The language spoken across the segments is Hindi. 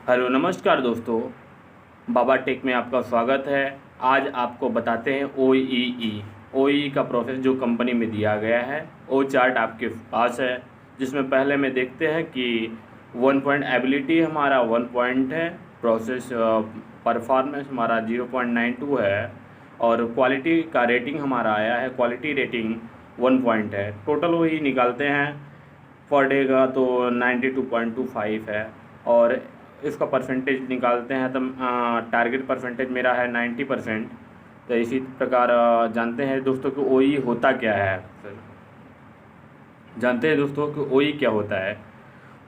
हेलो नमस्कार दोस्तों, बाबा टेक में आपका स्वागत है। आज आपको बताते हैं ओ ई का प्रोसेस जो कंपनी में दिया गया है। वो चार्ट आपके पास है, जिसमें पहले में देखते हैं कि 1 पॉइंट एबिलिटी हमारा 1 पॉइंट है, प्रोसेस परफॉर्मेंस हमारा 0.92 है और क्वालिटी का रेटिंग हमारा आया है, क्वालिटी रेटिंग 1 पॉइंट है। टोटल वही निकालते हैं पर डे का तो 92.25 है और इसका परसेंटेज निकालते हैं तो टारगेट परसेंटेज मेरा है 90%। तो इसी प्रकार जानते हैं दोस्तों कि ओ होता क्या है। जानते हैं दोस्तों कि ओ क्या होता है।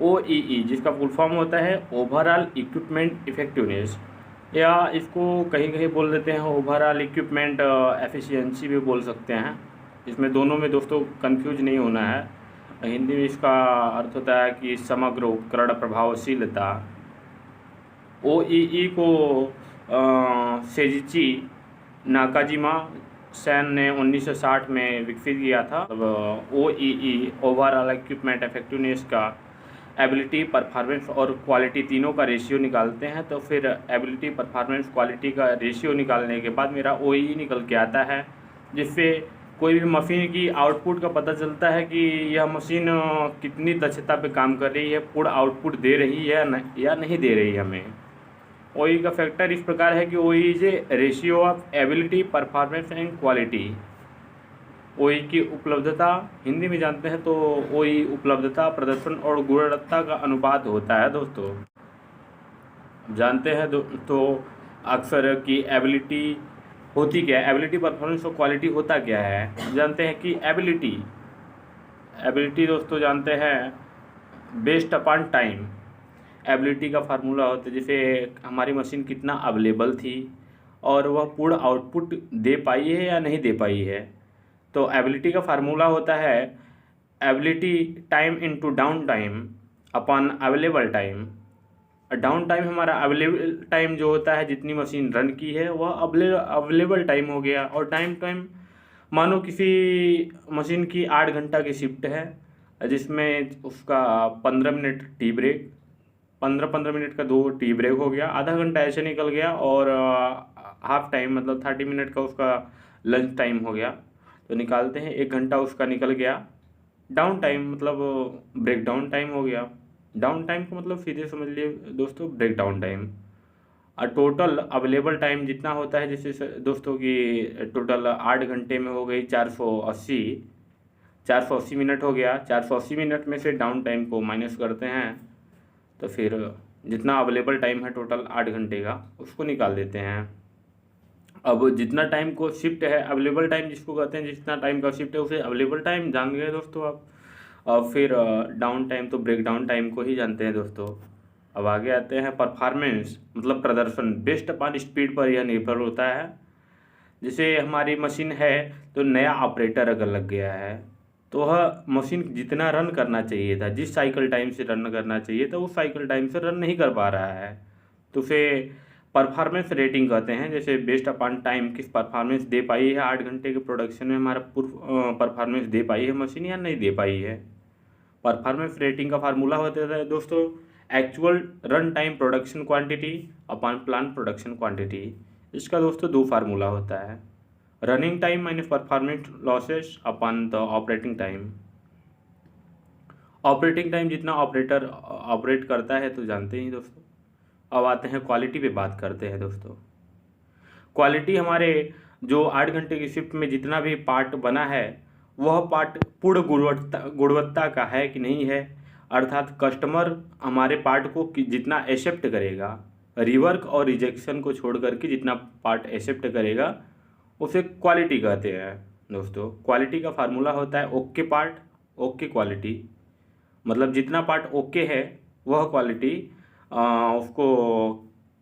ओ जिसका फुल फॉर्म होता है ओवरऑल इक्विपमेंट इफेक्टिवनेस, या इसको कहीं कहीं बोल देते हैं ओवरऑल इक्विपमेंट एफिशिएंसी भी बोल सकते हैं। इसमें दोनों में दोस्तों कंफ्यूज नहीं होना है। हिंदी में इसका अर्थ होता है कि समग्र उपकरण प्रभावशीलता। ओ को सेजिची नाकाजिमा सैन ने 1960 में विकसित किया था। ओ ओवरऑल इक्विपमेंट इफेक्टिवनेस का एबिलिटी, परफॉर्मेंस और क्वालिटी तीनों का रेशियो निकालते हैं। तो फिर एबिलिटी, परफॉर्मेंस, क्वालिटी का रेशियो निकालने के बाद मेरा ओ निकल के आता है, जिससे कोई भी मशीन की आउटपुट का पता चलता है कि यह मशीन कितनी दक्षता पे काम कर रही है, पूर्ण आउटपुट दे रही है या नहीं दे रही है हमें। ओ का फैक्टर इस प्रकार है कि O is a ratio of ability, performance and quality. O की उपलब्धता हिंदी में जानते हैं तो ओ उपलब्धता, प्रदर्शन और गुणवत्ता का अनुपात होता है दोस्तों। जानते हैं दोस्तों अक्सर कि एबिलिटी होती क्या है, एबिलिटी, परफॉर्मेंस और क्वालिटी होता क्या है। जानते हैं कि एबिलिटी दोस्तों जानते हैं बेस्ड अपॉन टाइम। एबिलिटी का फार्मूला होता है जैसे हमारी मशीन कितना अवेलेबल थी और वह पूर्ण आउटपुट दे पाई है या नहीं दे पाई है। तो एबिलिटी का फार्मूला होता है ability time into down time upon available time. Down time हमारा अवेलेबल टाइम जो होता है, जितनी मशीन रन की है वह अवेलेबल टाइम हो गया। और टाइम मानो किसी मशीन की 8 घंटा की शिफ्ट है, जिसमें उसका 15 मिनट टी ब्रेक, 15-15 मिनट का 2 टी ब्रेक हो गया, आधा घंटा ऐसे निकल गया और हाफ टाइम मतलब 30 मिनट का उसका लंच टाइम हो गया। तो निकालते हैं 1 घंटा उसका निकल गया। डाउन टाइम मतलब ब्रेक डाउन टाइम हो गया। डाउन टाइम को मतलब सीधे समझ लिए दोस्तों ब्रेक डाउन टाइम। और टोटल अवेलेबल टाइम जितना होता है, जैसे दोस्तों की टोटल 8 घंटे में हो गई 480 मिनट हो गया। 480 मिनट में से डाउन टाइम को माइनस करते हैं तो फिर जितना अवेलेबल टाइम है टोटल 8 घंटे का उसको निकाल देते हैं। अब जितना टाइम को शिफ्ट है, अवेलेबल टाइम जिसको कहते हैं, जितना टाइम का शिफ्ट है उसे अवेलेबल टाइम जान गए दोस्तों आप। और फिर डाउन टाइम तो ब्रेक डाउन टाइम को ही जानते हैं दोस्तों। अब आगे आते हैं परफॉर्मेंस, मतलब प्रदर्शन। बेस्ड अपॉन स्पीड पर यह निर्भर होता है। जैसे हमारी मशीन है तो नया ऑपरेटर अगर लग गया है तो वह मशीन जितना रन करना चाहिए था, जिस साइकिल टाइम से रन करना चाहिए था उस साइकिल टाइम से रन नहीं कर पा रहा है, तो उसे परफॉर्मेंस रेटिंग कहते हैं। जैसे बेस्ड अपॉन टाइम किस परफॉर्मेंस दे पाई है, 8 घंटे के प्रोडक्शन में हमारा परफॉर्मेंस दे पाई है मशीन या नहीं दे पाई है। परफॉर्मेंस रेटिंग का फार्मूला होता है दोस्तों actual run time production quantity upon plan production quantity. इसका दोस्तों 2 फार्मूला होता है, running time minus performance losses upon the operating time. Operating time जितना ऑपरेटर ऑपरेट करता है तो जानते ही दोस्तों। अब आते हैं क्वालिटी पे बात करते हैं दोस्तों। क्वालिटी हमारे जो 8 घंटे की शिफ्ट में जितना भी पार्ट बना है वह पार्ट पूर्ण गुणवत्ता का है कि नहीं है, अर्थात कस्टमर हमारे पार्ट को जितना एक्सेप्ट करेगा, रिवर्क और रिजेक्शन को छोड़ करके जितना पार्ट एक्सेप्ट करेगा उसे क्वालिटी कहते हैं दोस्तों। क्वालिटी का फार्मूला होता है ओके पार्ट ओके क्वालिटी, मतलब जितना पार्ट ओके है वह क्वालिटी। उसको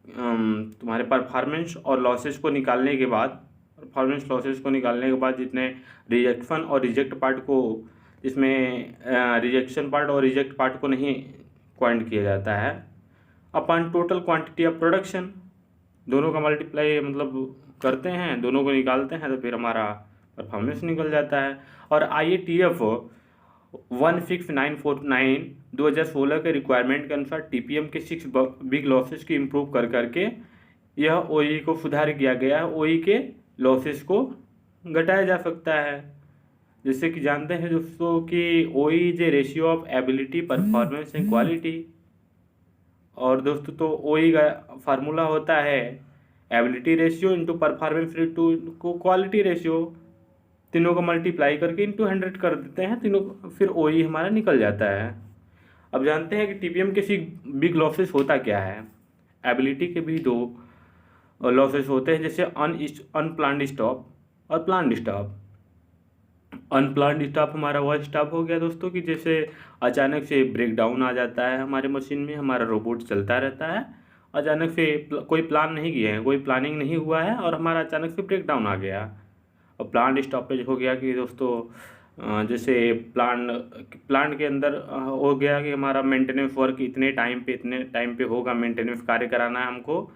तुम्हारे परफॉर्मेंस और लॉसेस को निकालने के बाद, परफॉर्मेंस लॉसेस को निकालने के बाद जितने रिजेक्शन और रिजेक्ट पार्ट को, इसमें रिजेक्शन पार्ट और रिजेक्ट पार्ट को नहीं क्वांट किया जाता है, अपन टोटल क्वांटिटी ऑफ प्रोडक्शन दोनों का मल्टीप्लाई मतलब करते हैं, दोनों को निकालते हैं तो फिर हमारा परफॉर्मेंस निकल जाता है। और IATF 16949 2016 के रिक्वायरमेंट के अनुसार टीपीएम के 6 बिग लॉसेस की इम्प्रूव कर करके यह ओई को सुधार किया गया है। ओई के लॉसेस को घटाया जा सकता है। जैसे कि जानते हैं दोस्तों कि ओई is a ratio of ability, performance and quality. और दोस्तों तो ओई का फार्मूला होता है ability ratio into performance into quality ratio, तीनों को मल्टीप्लाई करके इंटू 100 कर देते हैं तीनों, फिर ओई हमारा निकल जाता है। अब जानते हैं कि टीपीएम के बिग लॉसेस होता क्या है। एबिलिटी के भी 2 लॉसेस होते हैं, जैसे अनप्लान्ड स्टॉप और प्लान्ड स्टॉप। अनप्लान्ड स्टॉप हमारा वह स्टॉप हो गया दोस्तों कि जैसे अचानक से ब्रेक डाउन आ जाता है हमारे मशीन में, हमारा रोबोट चलता रहता है, अचानक से कोई प्लान नहीं किया है, कोई प्लानिंग नहीं हुआ है और हमारा अचानक से ब्रेक डाउन आ गया। और प्लान्ड स्टॉपेज हो गया कि दोस्तों जैसे प्लांट के अंदर हो गया कि हमारा मेंटेनेंस वर्क इतने टाइम पे होगा, मेंटेनेंस कार्य कराना है हमको।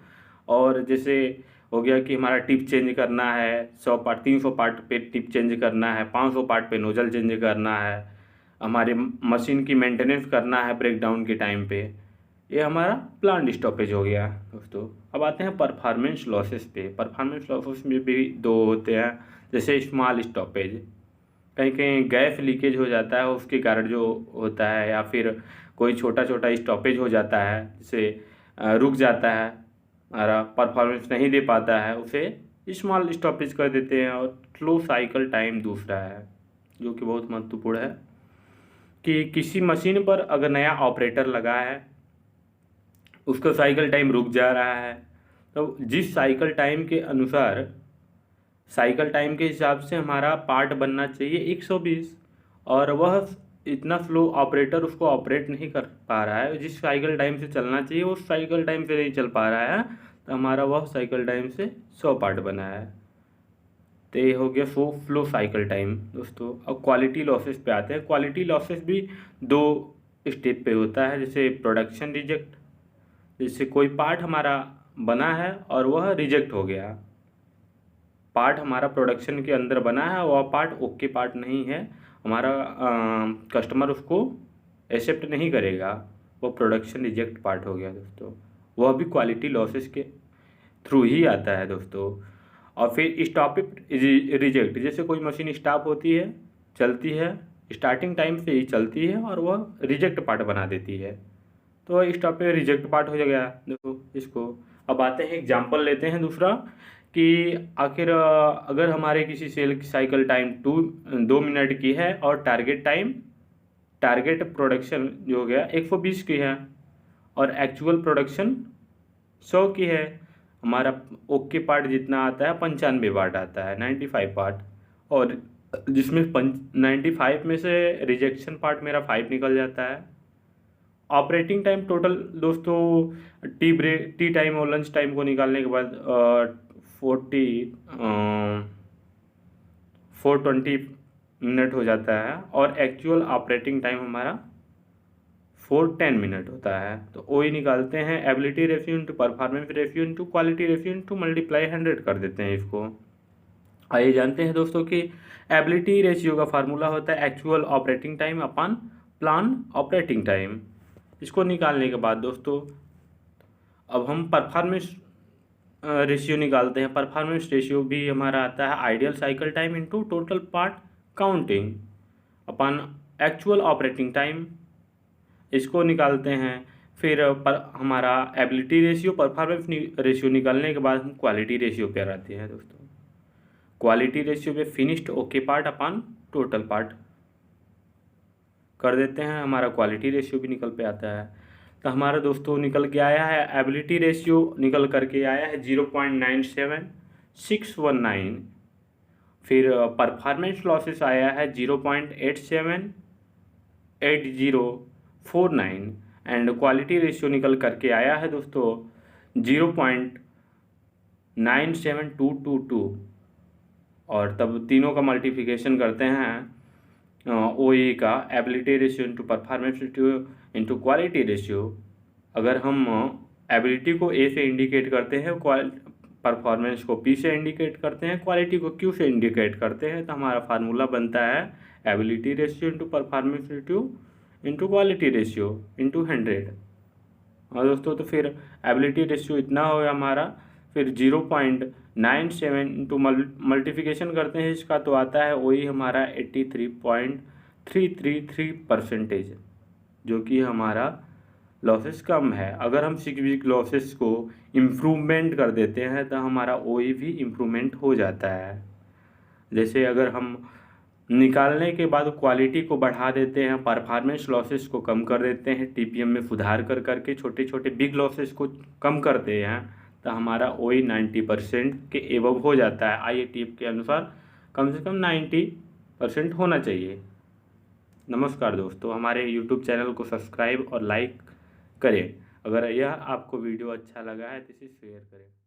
और जैसे हो गया कि हमारा टिप चेंज करना है, 100 पार्ट 300 पार्ट पे टिप चेंज करना है, 500 पार्ट पे नोजल चेंज करना है, हमारे मशीन की मेंटेनेंस करना है ब्रेक डाउन के टाइम पे, ये हमारा प्लान्ड स्टॉपेज हो गया दोस्तों। अब आते हैं परफॉर्मेंस लॉसेस पे। परफॉर्मेंस लॉसेस में भी 2 होते हैं, जैसे स्मॉल स्टॉपेज, कहीं कहीं गैस लीकेज हो जाता है उसके कारण जो होता है, या फिर कोई छोटा छोटा स्टॉपेज हो जाता है, जैसे रुक जाता है हमारा परफॉर्मेंस नहीं दे पाता है, उसे स्मॉल स्टॉपेज कर देते हैं। और स्लो साइकिल टाइम दूसरा है जो कि बहुत महत्वपूर्ण है, कि किसी मशीन पर अगर नया ऑपरेटर लगा है उसका साइकिल टाइम रुक जा रहा है, तो जिस साइकिल टाइम के अनुसार साइकिल टाइम के हिसाब से हमारा पार्ट बनना चाहिए 120, और वह इतना स्लो ऑपरेटर उसको ऑपरेट नहीं कर पा रहा है, जिस साइकिल टाइम से चलना चाहिए उस साइकिल टाइम से नहीं चल पा रहा है, तो हमारा वह साइकिल टाइम से 100 पार्ट बना है। तो ये हो गया फ्लो साइकिल टाइम दोस्तों। अब क्वालिटी लॉसेस पे आते हैं। क्वालिटी लॉसेस भी 2 स्टेप पे होता है, जैसे प्रोडक्शन रिजेक्ट, जैसे कोई पार्ट हमारा बना है और वह रिजेक्ट हो गया, पार्ट हमारा प्रोडक्शन के अंदर बना है, वह पार्ट ओके पार्ट नहीं है, हमारा कस्टमर उसको एक्सेप्ट नहीं करेगा, वो प्रोडक्शन रिजेक्ट पार्ट हो गया दोस्तों। वह भी क्वालिटी लॉसेस के थ्रू ही आता है दोस्तों। और फिर स्टॉप रिजेक्ट, जैसे कोई मशीन स्टॉप होती है, चलती है, स्टार्टिंग टाइम से ही चलती है और वह रिजेक्ट पार्ट बना देती है, तो स्टॉप पे रिजेक्ट पार्ट हो गया देखो इसको। अब आते हैं एग्जांपल लेते हैं दूसरा, कि आखिर अगर हमारे किसी सेल की साइकिल टाइम 2 मिनट की है और टारगेट प्रोडक्शन जो हो गया 120 की है और एक्चुअल प्रोडक्शन 100 की है, हमारा ओके पार्ट जितना आता है 95 पार्ट आता है, 95 पार्ट, और जिसमें 95 में से रिजेक्शन पार्ट मेरा 5 निकल जाता है। ऑपरेटिंग टाइम टोटल दोस्तों टी टाइम और लंच टाइम को निकालने के बाद 420 मिनट हो जाता है, और एक्चुअल ऑपरेटिंग टाइम हमारा 410 मिनट होता है। तो ओई निकालते हैं ability ratio into performance ratio into quality ratio into multiply 100 कर देते हैं इसको। आइए जानते हैं दोस्तों कि एबिलिटी रेशियो का फार्मूला होता है actual operating time upon plan operating time. इसको निकालने के बाद दोस्तों अब हम परफॉर्मेंस रेशियो निकालते हैं। परफॉर्मेंस रेशियो भी हमारा आता है ideal cycle time into total part counting upon actual operating time, इसको निकालते हैं। फिर हमारा एबिलिटी रेशियो परफॉर्मेंस रेशियो निकालने के बाद हम क्वालिटी रेशियो पे आते हैं दोस्तों। क्वालिटी रेशियो पे finished okay part upon total part कर देते हैं, हमारा क्वालिटी रेशियो भी निकल पे आता है। तो हमारा दोस्तों निकल के आया है एबिलिटी रेशियो निकल करके आया है 0.97619। फिर परफॉर्मेंस लॉसेस आया है 0.878049 एंड क्वालिटी रेशियो निकल करके आया है दोस्तों 0.97222। और तब तीनों का मल्टीप्लिकेशन करते हैं ओई का ability ratio into performance ratio into quality ratio. अगर हम एबिलिटी को ए से इंडिकेट करते हैं, परफॉर्मेंस को P से इंडिकेट करते हैं, क्वालिटी को Q से इंडिकेट करते हैं, तो हमारा फार्मूला बनता है ability ratio into performance ratio into quality ratio into 100। और दोस्तों तो फिर एबिलिटी रेशियो इतना हो हमारा, फिर 0.97 इंटू मल्टीप्लिकेशन करते हैं इसका, तो आता है वही हमारा 83.333%, जो कि हमारा लॉसेस कम है। अगर हम सिग्निफिकेंट लॉसेस को इम्प्रूवमेंट कर देते हैं तो हमारा OE भी इम्प्रूवमेंट हो जाता है। जैसे अगर हम निकालने के बाद क्वालिटी को बढ़ा देते हैं, परफॉर्मेंस लॉसेस को कम कर देते हैं, TPM में सुधार कर करके छोटे छोटे बिग लॉसेस को कम करते हैं, तो हमारा OE 90% के एबव हो जाता है। IATF के अनुसार कम से कम 90% होना चाहिए। नमस्कार दोस्तों, हमारे YouTube चैनल को सब्सक्राइब और लाइक करें। अगर यह आपको वीडियो अच्छा लगा है तो इसे शेयर करें।